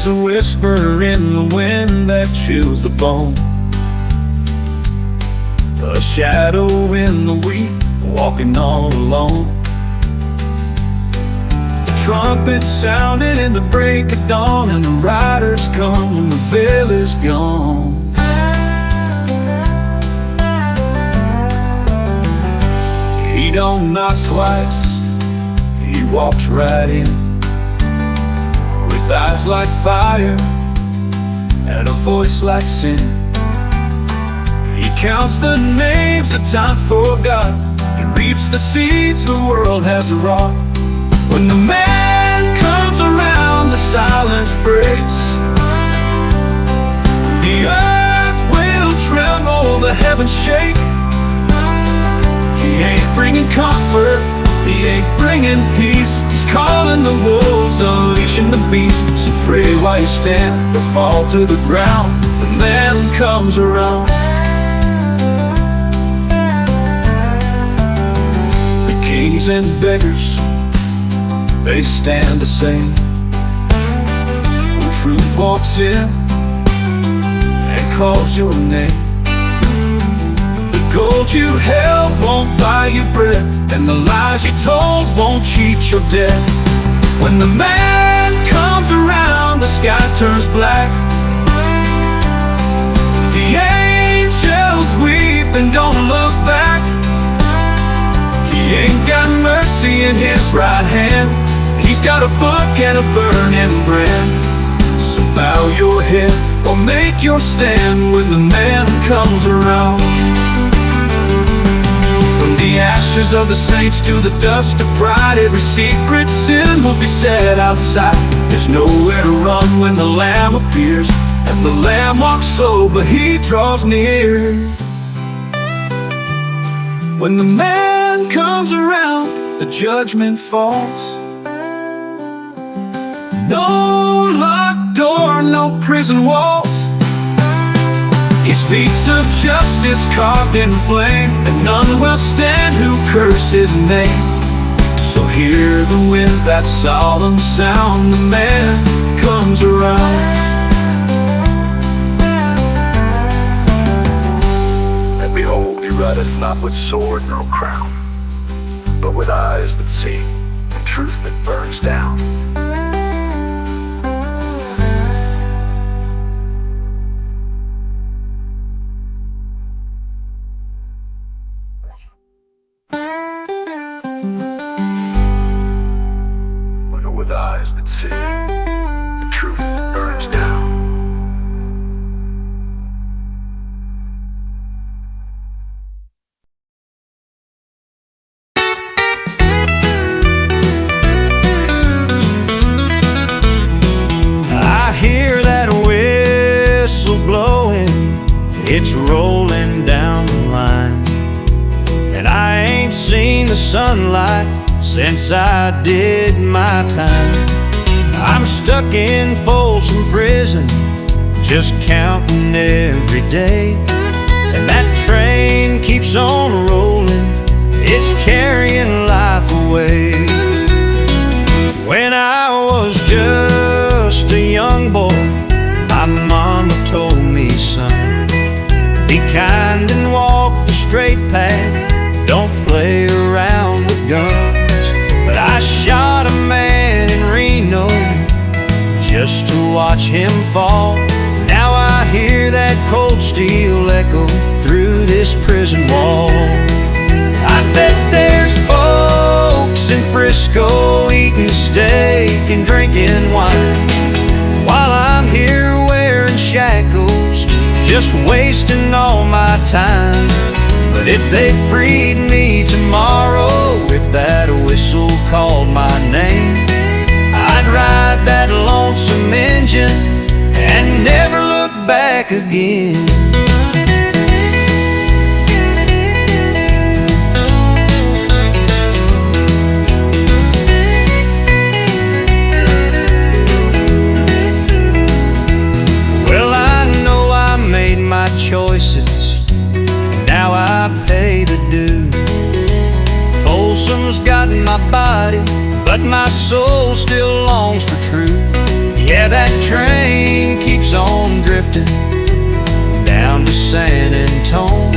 There's a whisper in the wind that chills the bone, a shadow in the wheat, walking all alone. The trumpet sounded in the break of dawn, and the riders come when the veil is gone. He don't knock twice, he walks right in, with eyes like fire and a voice like sin. He counts the names of time forgot, he reaps the seeds the world has wrought. When the man comes around, the silence breaks. The earth will tremble, the heavens shake. He ain't bringing comfort, he ain't bringing peace. He's calling the wolves, unleashing the beast. So pray while you stand, or fall to the ground. The man comes around. The kings and beggars, they stand the same. When truth walks in and calls your name, the gold you held won't buy you bread, and the lies you told won't cheat your debt. When the man comes around, the sky turns black. The angels weep and don't look back. He ain't got mercy in his right hand, he's got a book and a burning brand. So bow your head or make your stand when the man comes around. From the ashes of the saints to the dust of pride, every secret sin will be set outside. There's nowhere to run when the Lamb appears, and the Lamb walks slow but he draws near. When the man comes around, the judgment falls. No locked door, no prison walls. He speaks of justice carved in flame, and none will stand who curse his name. So hear the wind, that solemn sound, the man comes around. And behold, he rideth not with sword nor crown, but with eyes that see, and truth that burns down. With eyes that see, the truth that burns down. I hear that whistle blowing, it's rolling down the line, and I ain't seen the sunlight since I did my time. I'm stuck in Folsom Prison, just counting every day, and that train keeps on rolling, it's carrying life away. When I was just a young boy, my mama told me, son, be kind and walk the straight path, don't play around with guns. But I shot a man in Reno just to watch him fall. Now I hear that cold steel echo through this prison wall. I bet there's folks in Frisco eating steak and drinking wine, while I'm here wearing shackles, just wasting all my time. But if they freed me tomorrow, if that whistle called my name, I'd ride that lonesome engine and never look back again. Well, I know I made my choices, and now I pay the due. Folsom's got my body, but my soul still longs for truth. Yeah, that train keeps on drifting down to San Antone,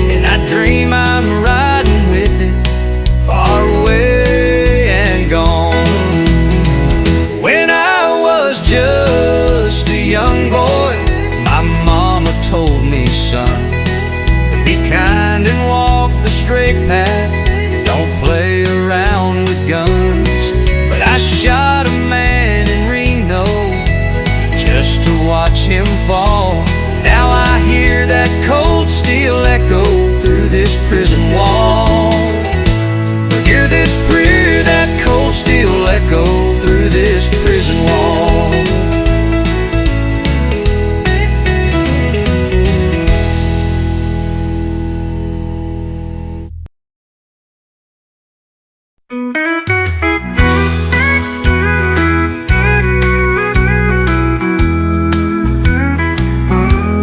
and I dream I'm riding with it, far away and gone. When I was just a young boy, my mama told me, son, be kind and walk the straight path, don't play around with guns. But I shot a man in Reno just to watch him fall. Now I hear that cold steel echo through this prison wall. Hear this prayer, that cold steel echo through this prison wall.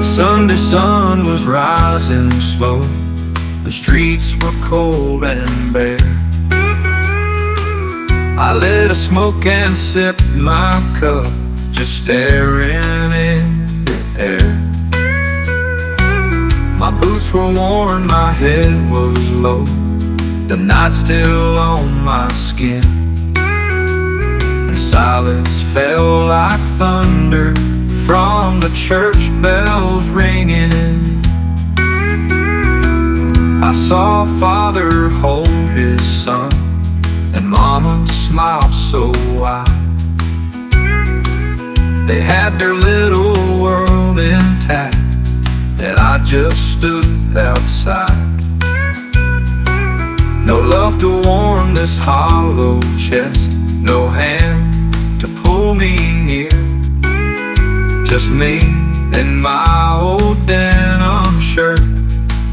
Sunday sun was rising slow. The streets were cold and bare. I lit a smoke and sipped my cup, just staring in the air. My boots were worn, my head was low, the night still on my skin. And silence fell like thunder from the church bells ringing. I saw Father hold his son, and Mama smiled so wide. They had their little world intact, and I just stood outside. No love to warm this hollow chest, no hand to pull me near. Just me and my old denim shirt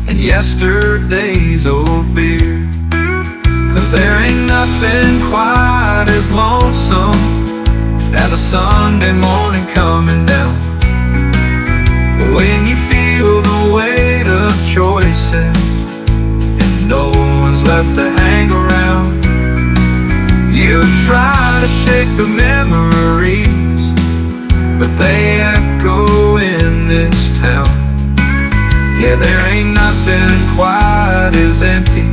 and yesterday's old beer. 'Cause there ain't nothing quite as lonesome as a Sunday morning coming down, when you feel the weight of choices and no one's left to hang around. You try to shake the memories, but they echo in this town. Yeah, there ain't nothing quite as empty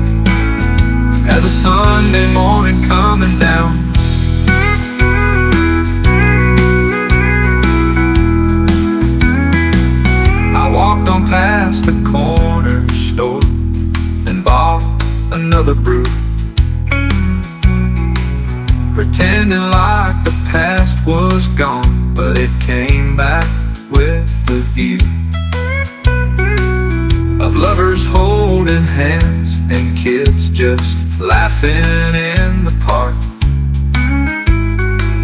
as a Sunday morning coming down. I walked on past the corner store and bought another brew, pretending like the past was gone, but it came back with the view of lovers holding hands and kids just laughing in the park,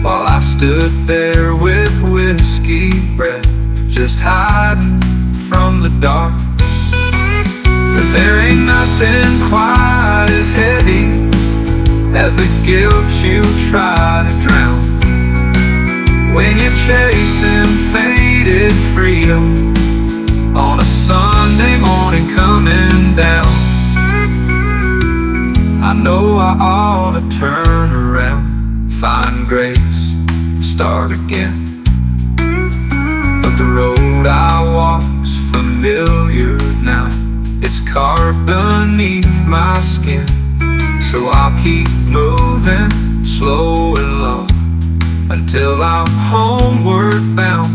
while I stood there with whiskey breath, just hiding from the dark. 'Cause there ain't nothing quite as heavy as the guilt you try to drown, when you're chasing faded freedom on a Sunday morning coming down. I know I ought to turn around, find grace, start again, but the road I walk's familiar now. It's carved beneath my skin, so I'll keep moving slow and low until I'm homeward bound,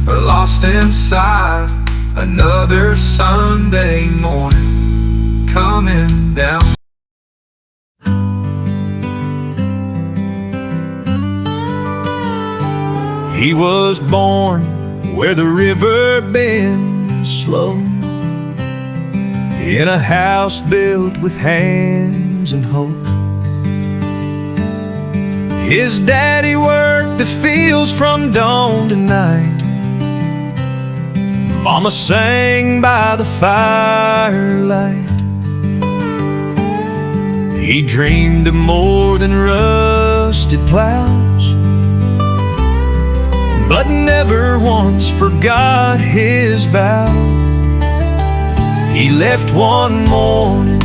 or lost inside another Sunday morning coming down. He was born where the river bends slow, in a house built with hands and hope. His daddy worked the fields from dawn to night. Mama sang by the firelight. He dreamed of more than rusted plows, but never once forgot his vow. He left one morning,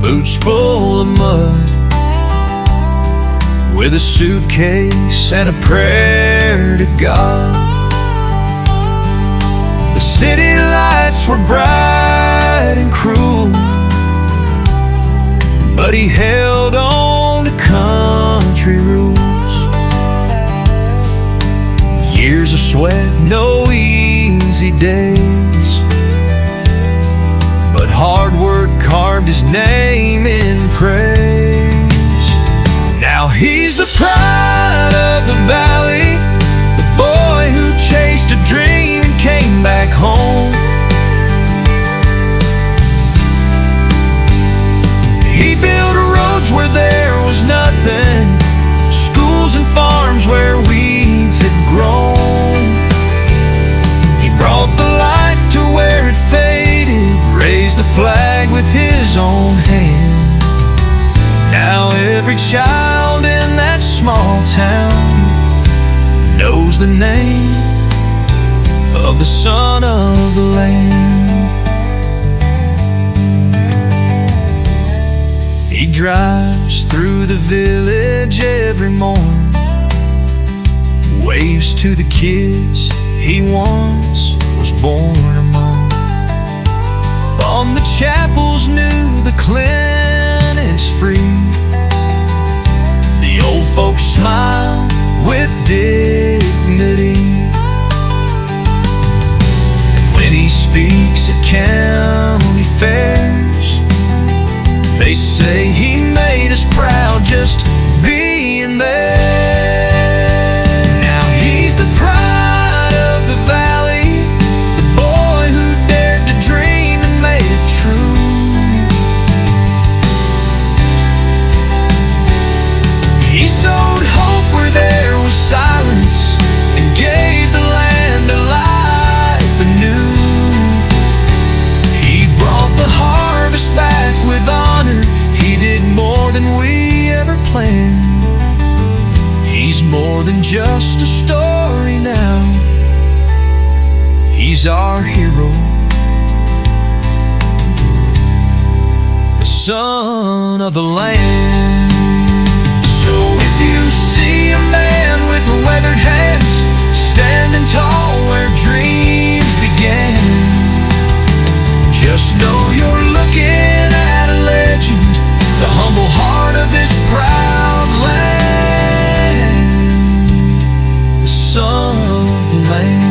boots full of mud, with a suitcase and a prayer to God. The city lights were bright and cruel, but he held on to country rules. Years of sweat, no easy days, but hard work carved his name in praise. Now he's the pride of the valley, the boy who chased a dream and came back home. He built roads where there was nothing, schools and farms where weeds had grown. He brought the light to where it faded, raised the flag with his own hand. Now every child in that small town knows the name of the son of the land. He drives through the village every morn, waves to the kids he once was born among. On the chapels new, the clinic's free, the old folks smile with dignity. And when he speaks at county fairs, they say he made us proud just being there. Now he's the pride of the valley, the boy who dared to dream and made it true. He sowed hope where there was silence and gave the land a life anew. He brought the harvest back with honor. He did more than we ever planned. He's more than just a story now. He's our hero, the son of the land. So if you see a man with weathered hands, standing tall where dreams began, just know you're looking at a legend, the humble heart of this proud land, the son of the land.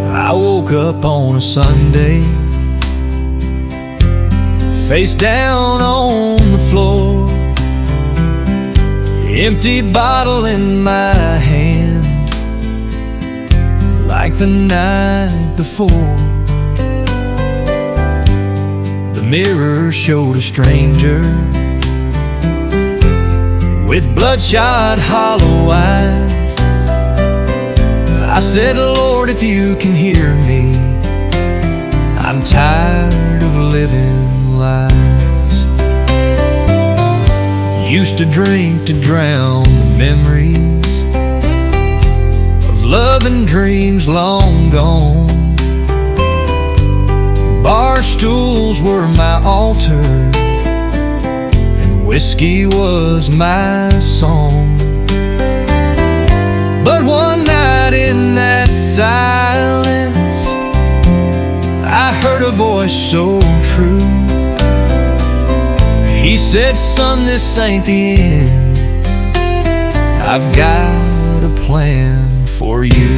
I woke up on a Sunday, face down on the floor, empty bottle in my hand, like the night before. The mirror showed a stranger with bloodshot hollow eyes. I said, Lord, if you can hear me, I'm tired of living lies. Used to drink to drown the memories of love and dreams long gone. Bar stools were my altar, and whiskey was my song. But one night in that silence, I heard a voice so true. He said, son, this ain't the end. I've got a plan for you.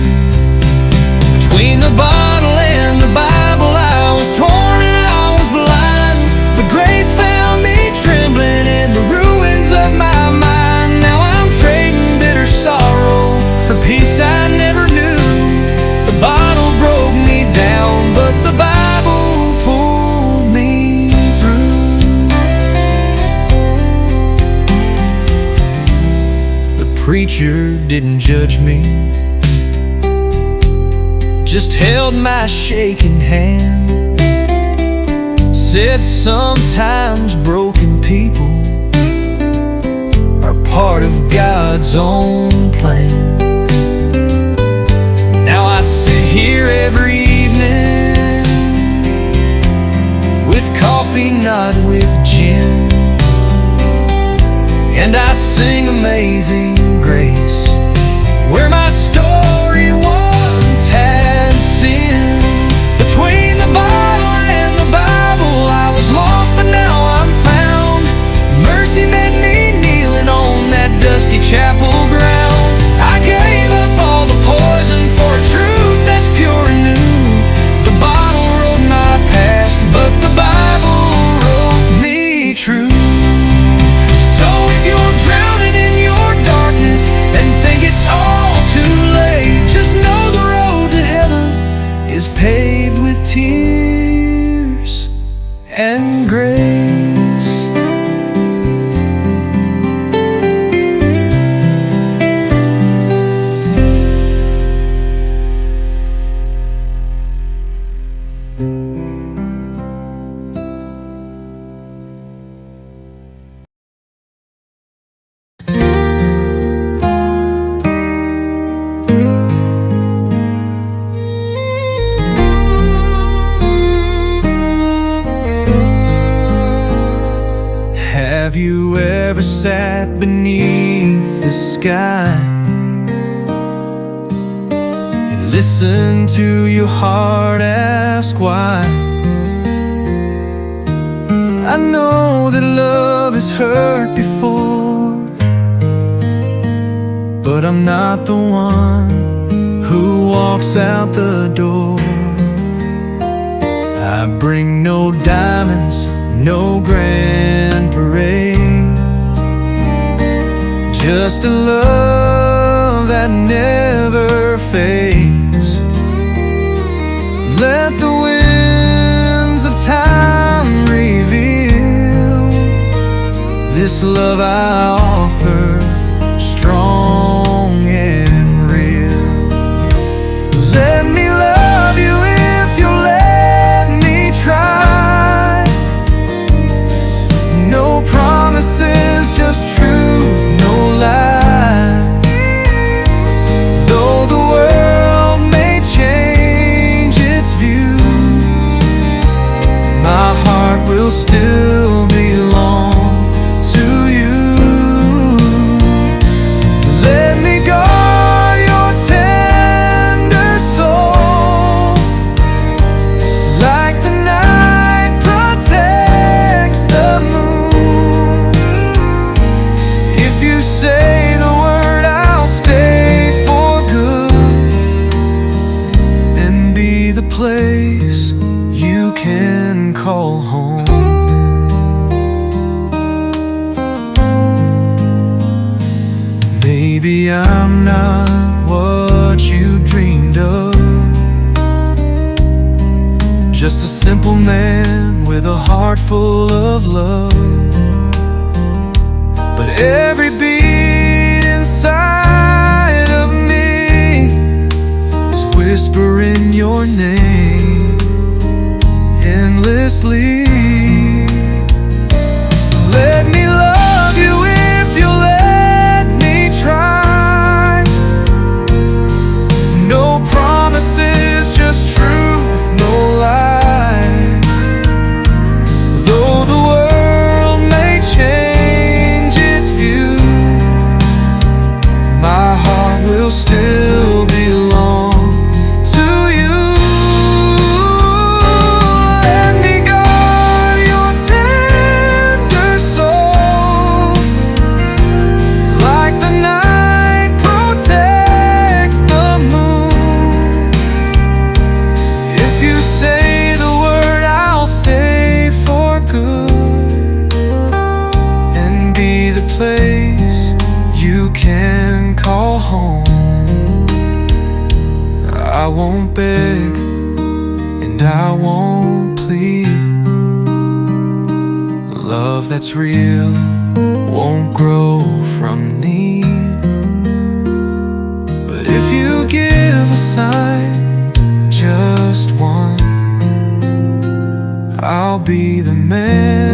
Between the bottle and the Bible, I was torn and I was blind, but grace found me trembling in the ruins of my mind. Now I'm trading bitter sorrow for peace I never knew. The bottle broke me down, but the Bible pulled me through. preacher didn't judge me, just held my shaking hand, said sometimes broken people are part of God's own plan. Now I sit here every evening with coffee, not with gin, and I sing Amazing Grace, where my story once had sin. Between the bottle and the Bible, I was lost, but now I'm found. Mercy met me kneeling on that dusty chapel ground. I gave up all the poison for a truth that's pure and new. The bottle wrote my past, but the Bible wrote me true. So if you're drowning in your darkness and think it's all too late, just know the road to heaven is paved with tears and grace. Have you ever sat beneath the sky and listened to your heart ask why? I know that love has hurt before, but I'm not the one who walks out the door. I bring no diamonds, no grand parade, just a love that never fades. Let the winds of time reveal this love I offer, strong and real. Let me love you if you'll let me try. No promises, just truth, no lies. Though the world may change its view, my heart will still belong to you. Let me guard your tender soul, like the night protects the moon. If you say the word, I'll stay for good and be the place you can call home. Maybe I'm not what you dreamed of, just a simple man with a heart full of love. But every beat inside of me is whispering your name endlessly. Let me love you if you let me try. No promises, just truth, no lies. Though the world may change its view, my heart will still belong to you. Let me guard your tender soul, like the night protects the moon. If you say the word, I'll stay for good and be the place you can call home. I won't beg and I won't plead. Love that's real won't grow from need. you give a sign, just one, I'll be the man